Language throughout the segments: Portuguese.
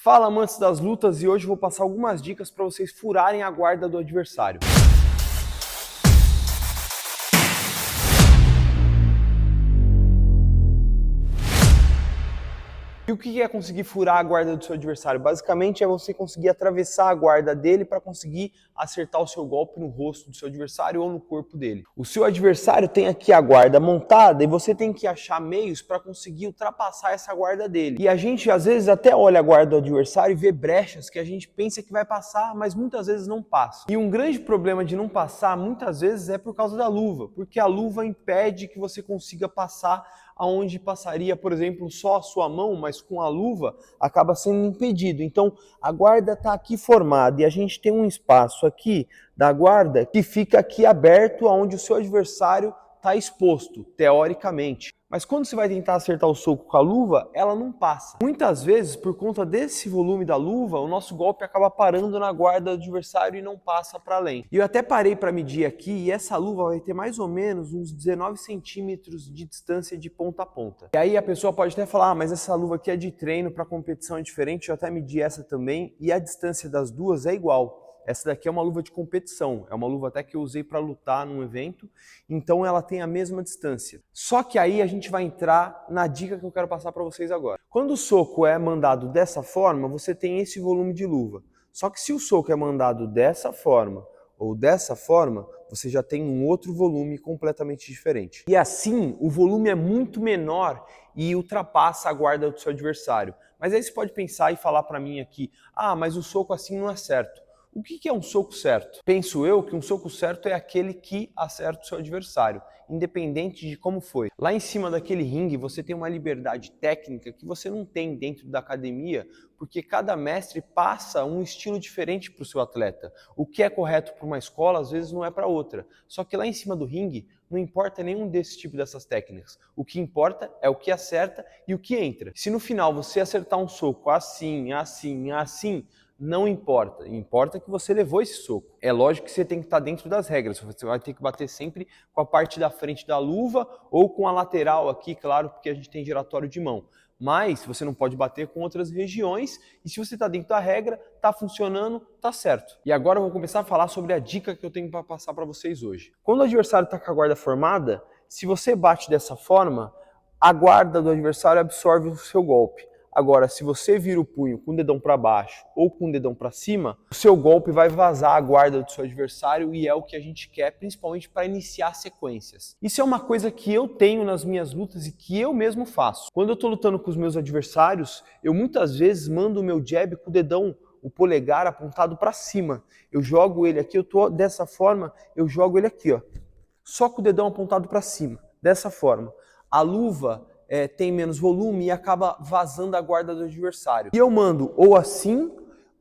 Fala, amantes das lutas, e hoje eu vou passar algumas dicas para vocês furarem a guarda do adversário. E o que é conseguir furar a guarda do seu adversário? Basicamente é você conseguir atravessar a guarda dele para conseguir acertar o seu golpe no rosto do seu adversário ou no corpo dele. O seu adversário tem aqui a guarda montada e você tem que achar meios para conseguir ultrapassar essa guarda dele. E a gente às vezes até olha a guarda do adversário e vê brechas que a gente pensa que vai passar, mas muitas vezes não passa. E um grande problema de não passar muitas vezes é por causa da luva, porque a luva impede que você consiga passar aonde passaria, por exemplo, só a sua mão, mas com a luva acaba sendo impedido. Então, a guarda está aqui formada e a gente tem um espaço aqui da guarda que fica aqui aberto, aonde o seu adversário está exposto, teoricamente. Mas quando você vai tentar acertar o soco com a luva, ela não passa. Muitas vezes, por conta desse volume da luva, o nosso golpe acaba parando na guarda do adversário e não passa para além. E eu até parei para medir aqui, e essa luva vai ter mais ou menos uns 19 centímetros de distância de ponta a ponta. E aí a pessoa pode até falar, mas essa luva aqui é de treino, para competição é diferente, eu até medi essa também, e a distância das duas é igual. Essa daqui é uma luva de competição, é uma luva até que eu usei para lutar num evento, então ela tem a mesma distância. Só que aí a gente vai entrar na dica que eu quero passar para vocês agora. Quando o soco é mandado dessa forma, você tem esse volume de luva. Só que se o soco é mandado dessa forma ou dessa forma, você já tem um outro volume completamente diferente. E assim, o volume é muito menor e ultrapassa a guarda do seu adversário. Mas aí você pode pensar e falar para mim aqui, mas o soco assim não é certo. O que é um soco certo? Penso eu que um soco certo é aquele que acerta o seu adversário, independente de como foi. Lá em cima daquele ringue você tem uma liberdade técnica que você não tem dentro da academia, porque cada mestre passa um estilo diferente para o seu atleta. O que é correto para uma escola, às vezes não é para outra. Só que lá em cima do ringue não importa nenhum desses tipos dessas técnicas. O que importa é o que acerta e o que entra. Se no final você acertar um soco assim, assim, assim, não importa, importa que você levou esse soco. É lógico que você tem que estar dentro das regras, você vai ter que bater sempre com a parte da frente da luva ou com a lateral aqui, claro, porque a gente tem giratório de mão. Mas você não pode bater com outras regiões e se você está dentro da regra, está funcionando, está certo. E agora eu vou começar a falar sobre a dica que eu tenho para passar para vocês hoje. Quando o adversário está com a guarda formada, se você bate dessa forma, a guarda do adversário absorve o seu golpe. Agora, se você vira o punho com o dedão para baixo ou com o dedão para cima, o seu golpe vai vazar a guarda do seu adversário e é o que a gente quer, principalmente para iniciar sequências. Isso é uma coisa que eu tenho nas minhas lutas e que eu mesmo faço. Quando eu estou lutando com os meus adversários, eu muitas vezes mando o meu jab com o dedão, o polegar apontado para cima. Eu jogo ele aqui, eu tô dessa forma, eu jogo ele aqui, ó, só com o dedão apontado para cima, dessa forma. A luva tem menos volume e acaba vazando a guarda do adversário. E eu mando ou assim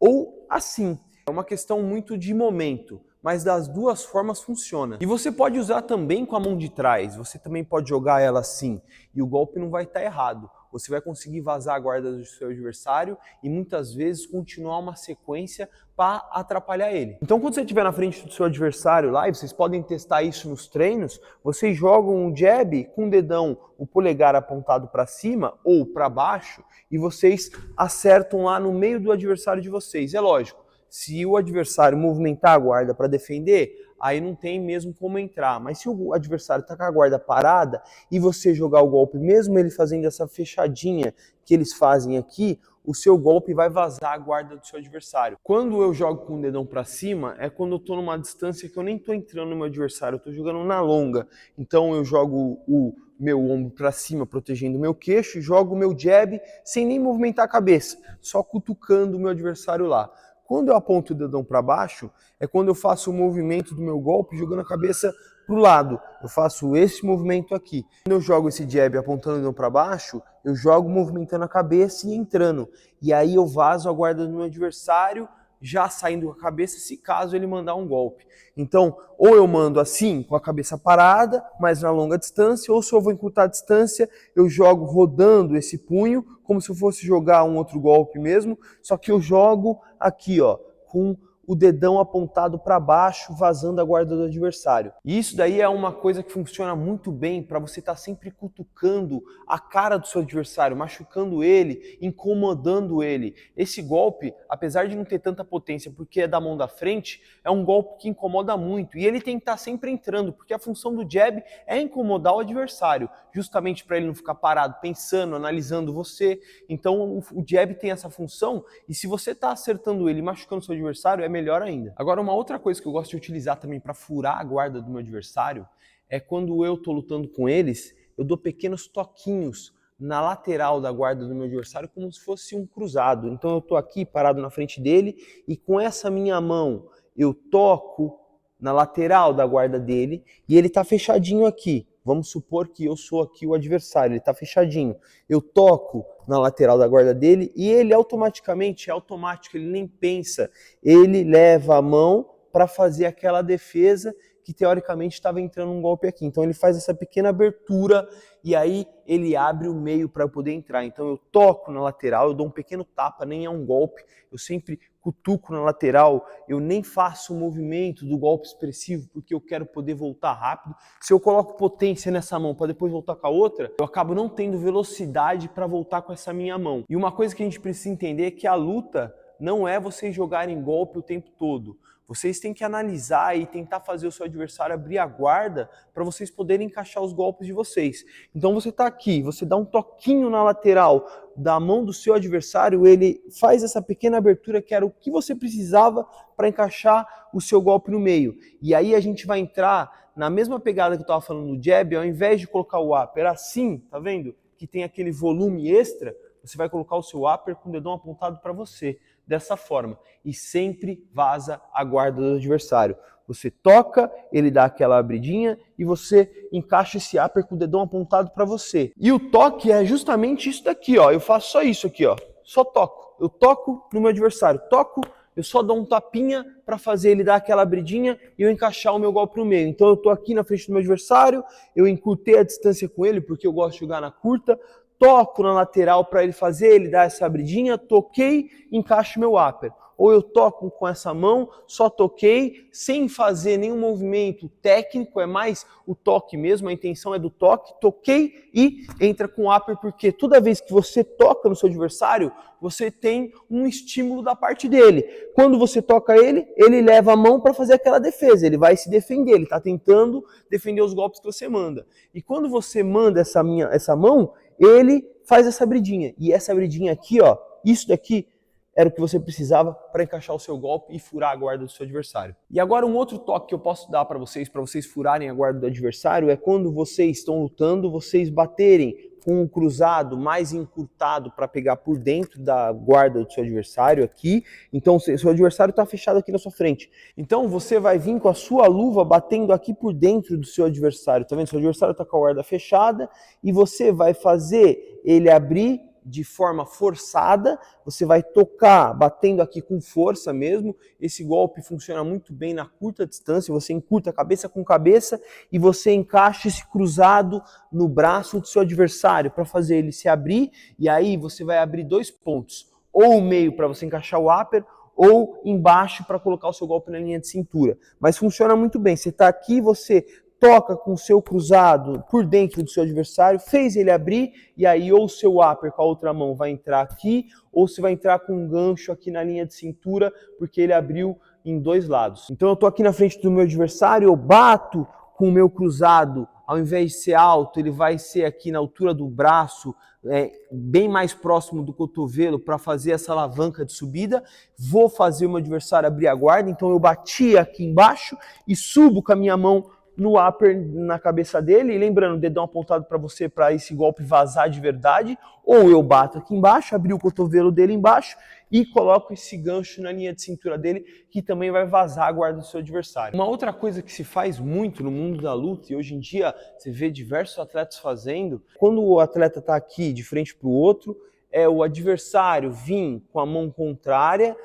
ou assim. É uma questão muito de momento, mas das duas formas funciona. E você pode usar também com a mão de trás, você também pode jogar ela assim e o golpe não vai estar errado. Você vai conseguir vazar a guarda do seu adversário e muitas vezes continuar uma sequência para atrapalhar ele. Então quando você estiver na frente do seu adversário lá, e vocês podem testar isso nos treinos, vocês jogam um jab com o dedão, o polegar apontado para cima ou para baixo e vocês acertam lá no meio do adversário de vocês. É lógico, se o adversário movimentar a guarda para defender, aí não tem mesmo como entrar. Mas se o adversário está com a guarda parada e você jogar o golpe, mesmo ele fazendo essa fechadinha que eles fazem aqui, o seu golpe vai vazar a guarda do seu adversário. Quando eu jogo com o dedão para cima, é quando eu estou numa distância que eu nem estou entrando no meu adversário, eu estou jogando na longa. Então eu jogo o meu ombro para cima, protegendo o meu queixo, e jogo o meu jab sem nem movimentar a cabeça, só cutucando o meu adversário lá. Quando eu aponto o dedão para baixo, é quando eu faço o movimento do meu golpe jogando a cabeça para o lado. Eu faço esse movimento aqui. Quando eu jogo esse jab apontando o dedão para baixo, eu jogo movimentando a cabeça e entrando. E aí eu vazo a guarda do meu adversário, já saindo com a cabeça, se caso ele mandar um golpe. Então, ou eu mando assim, com a cabeça parada, mas na longa distância, ou se eu vou encurtar a distância, eu jogo rodando esse punho, como se eu fosse jogar um outro golpe mesmo, só que eu jogo aqui, ó, com o dedão apontado para baixo, vazando a guarda do adversário. E isso daí é uma coisa que funciona muito bem para você estar sempre cutucando a cara do seu adversário, machucando ele, incomodando ele. Esse golpe, apesar de não ter tanta potência porque é da mão da frente, é um golpe que incomoda muito. E ele tem que estar sempre entrando, porque a função do jab é incomodar o adversário, justamente para ele não ficar parado pensando, analisando você. Então o jab tem essa função, e se você está acertando ele, machucando o seu adversário, é melhor ainda. Agora, uma outra coisa que eu gosto de utilizar também para furar a guarda do meu adversário é quando eu estou lutando com eles, eu dou pequenos toquinhos na lateral da guarda do meu adversário como se fosse um cruzado. Então eu estou aqui parado na frente dele e com essa minha mão eu toco na lateral da guarda dele e ele está fechadinho aqui. Vamos supor que eu sou aqui o adversário, ele está fechadinho. Eu toco na lateral da guarda dele e ele automaticamente, é automático, ele nem pensa. Ele leva a mão para fazer aquela defesa que teoricamente estava entrando um golpe aqui. Então ele faz essa pequena abertura e aí ele abre o meio para eu poder entrar. Então eu toco na lateral, eu dou um pequeno tapa, nem é um golpe, eu sempre cutuco na lateral, eu nem faço o movimento do golpe expressivo porque eu quero poder voltar rápido. Se eu coloco potência nessa mão para depois voltar com a outra, eu acabo não tendo velocidade para voltar com essa minha mão. E uma coisa que a gente precisa entender é que a luta não é vocês jogarem golpe o tempo todo. Vocês têm que analisar e tentar fazer o seu adversário abrir a guarda para vocês poderem encaixar os golpes de vocês. Então você está aqui, você dá um toquinho na lateral da mão do seu adversário, ele faz essa pequena abertura que era o que você precisava para encaixar o seu golpe no meio. E aí a gente vai entrar na mesma pegada que eu estava falando do jab, ao invés de colocar o upper assim, tá vendo? Que tem aquele volume extra, você vai colocar o seu upper com o dedão apontado para você, dessa forma. E sempre vaza a guarda do adversário. Você toca, ele dá aquela abridinha e você encaixa esse upper com o dedão apontado para você. E o toque é justamente isso daqui, ó. Eu faço só isso aqui, ó. Só toco. Eu toco no meu adversário. Toco, eu só dou um tapinha para fazer ele dar aquela abridinha e eu encaixar o meu golpe no meio. Então eu tô aqui na frente do meu adversário, eu encurtei a distância com ele porque eu gosto de jogar na curta, toco na lateral para ele fazer, ele dá essa abridinha, toquei, encaixo meu upper. Ou eu toco com essa mão, só toquei, sem fazer nenhum movimento técnico, é mais o toque mesmo, a intenção é do toque, toquei e entra com o upper, porque toda vez que você toca no seu adversário, você tem um estímulo da parte dele. Quando você toca ele, ele leva a mão para fazer aquela defesa, ele vai se defender, ele está tentando defender os golpes que você manda. E quando você manda essa mão, ele faz essa abridinha. E essa abridinha aqui, ó, isso daqui era o que você precisava para encaixar o seu golpe e furar a guarda do seu adversário. E agora um outro toque que eu posso dar para vocês furarem a guarda do adversário, é quando vocês estão lutando, vocês baterem com um cruzado mais encurtado para pegar por dentro da guarda do seu adversário aqui. Então seu adversário está fechado aqui na sua frente. Então você vai vir com a sua luva batendo aqui por dentro do seu adversário. Tá vendo? Seu adversário está com a guarda fechada e você vai fazer ele abrir de forma forçada, você vai tocar batendo aqui com força mesmo. Esse golpe funciona muito bem na curta distância, você encurta cabeça com cabeça e você encaixa esse cruzado no braço do seu adversário para fazer ele se abrir, e aí você vai abrir dois pontos, ou o meio para você encaixar o upper, ou embaixo para colocar o seu golpe na linha de cintura. Mas funciona muito bem, você está aqui, você toca com o seu cruzado por dentro do seu adversário, fez ele abrir, e aí ou o seu upper com a outra mão vai entrar aqui, ou você vai entrar com um gancho aqui na linha de cintura, porque ele abriu em dois lados. Então eu tô aqui na frente do meu adversário, eu bato com o meu cruzado, ao invés de ser alto, ele vai ser aqui na altura do braço, bem mais próximo do cotovelo para fazer essa alavanca de subida. Vou fazer o meu adversário abrir a guarda, então eu bati aqui embaixo e subo com a minha mão no upper na cabeça dele, e lembrando, o dedão apontado para você para esse golpe vazar de verdade, ou eu bato aqui embaixo, abri o cotovelo dele embaixo e coloco esse gancho na linha de cintura dele, que também vai vazar a guarda do seu adversário. Uma outra coisa que se faz muito no mundo da luta, e hoje em dia você vê diversos atletas fazendo, quando o atleta está aqui de frente para o outro, é o adversário vir com a mão contrária,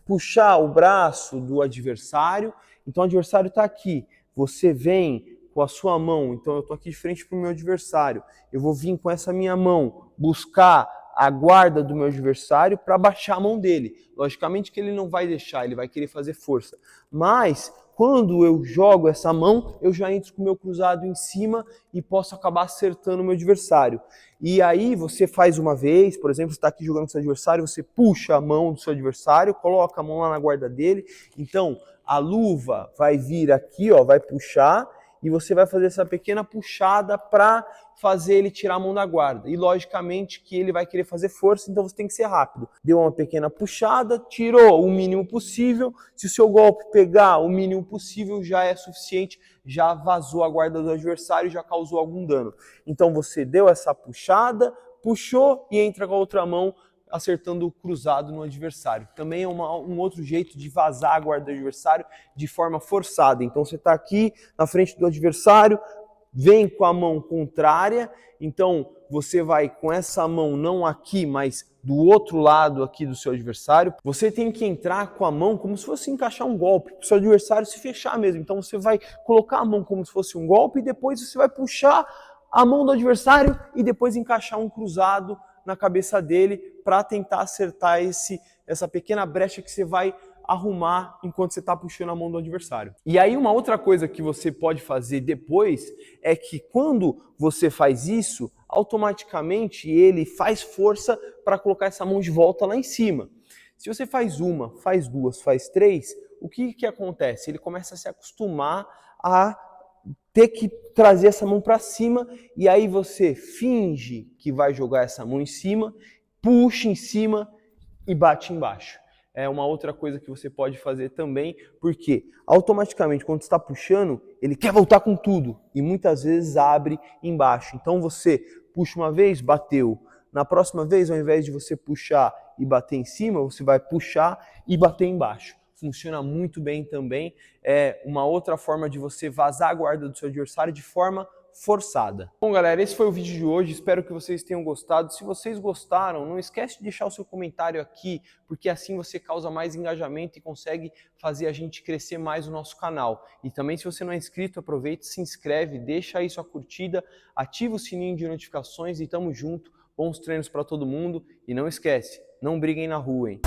puxar o braço do adversário, então o adversário está aqui, você vem com a sua mão, então eu estou aqui de frente para o meu adversário, eu vou vir com essa minha mão, buscar a guarda do meu adversário para baixar a mão dele. Logicamente que ele não vai deixar, ele vai querer fazer força. Mas quando eu jogo essa mão, eu já entro com o meu cruzado em cima e posso acabar acertando o meu adversário. E aí você faz uma vez, por exemplo, você está aqui jogando com seu adversário, você puxa a mão do seu adversário, coloca a mão lá na guarda dele. Então a luva vai vir aqui, ó, vai puxar, e você vai fazer essa pequena puxada para fazer ele tirar a mão da guarda. E logicamente que ele vai querer fazer força, então você tem que ser rápido. Deu uma pequena puxada, tirou o mínimo possível. Se o seu golpe pegar o mínimo possível, já é suficiente, já vazou a guarda do adversário, já causou algum dano. Então você deu essa puxada, puxou e entra com a outra mão, acertando o cruzado no adversário. Também é um outro jeito de vazar a guarda do adversário de forma forçada. Então você está aqui na frente do adversário, vem com a mão contrária, então você vai com essa mão não aqui, mas do outro lado aqui do seu adversário. Você tem que entrar com a mão como se fosse encaixar um golpe, para o seu adversário se fechar mesmo. Então você vai colocar a mão como se fosse um golpe e depois você vai puxar a mão do adversário e depois encaixar um cruzado na cabeça dele para tentar acertar essa pequena brecha que você vai arrumar enquanto você está puxando a mão do adversário. E aí uma outra coisa que você pode fazer depois é que quando você faz isso, automaticamente ele faz força para colocar essa mão de volta lá em cima. Se você faz uma, faz duas, faz três, o que acontece? Ele começa a se acostumar a ter que trazer essa mão para cima e aí você finge que vai jogar essa mão em cima, puxa em cima e bate embaixo. É uma outra coisa que você pode fazer também, porque automaticamente quando você está puxando, ele quer voltar com tudo e muitas vezes abre embaixo. Então você puxa uma vez, bateu. Na próxima vez, ao invés de você puxar e bater em cima, você vai puxar e bater embaixo. Funciona muito bem também. É uma outra forma de você vazar a guarda do seu adversário de forma forçada. Bom, galera, esse foi o vídeo de hoje. Espero que vocês tenham gostado. Se vocês gostaram, não esquece de deixar o seu comentário aqui, porque assim você causa mais engajamento e consegue fazer a gente crescer mais o nosso canal. E também, se você não é inscrito, aproveite, se inscreve, deixa aí sua curtida, ativa o sininho de notificações e tamo junto. Bons treinos para todo mundo e não esquece, não briguem na rua, hein?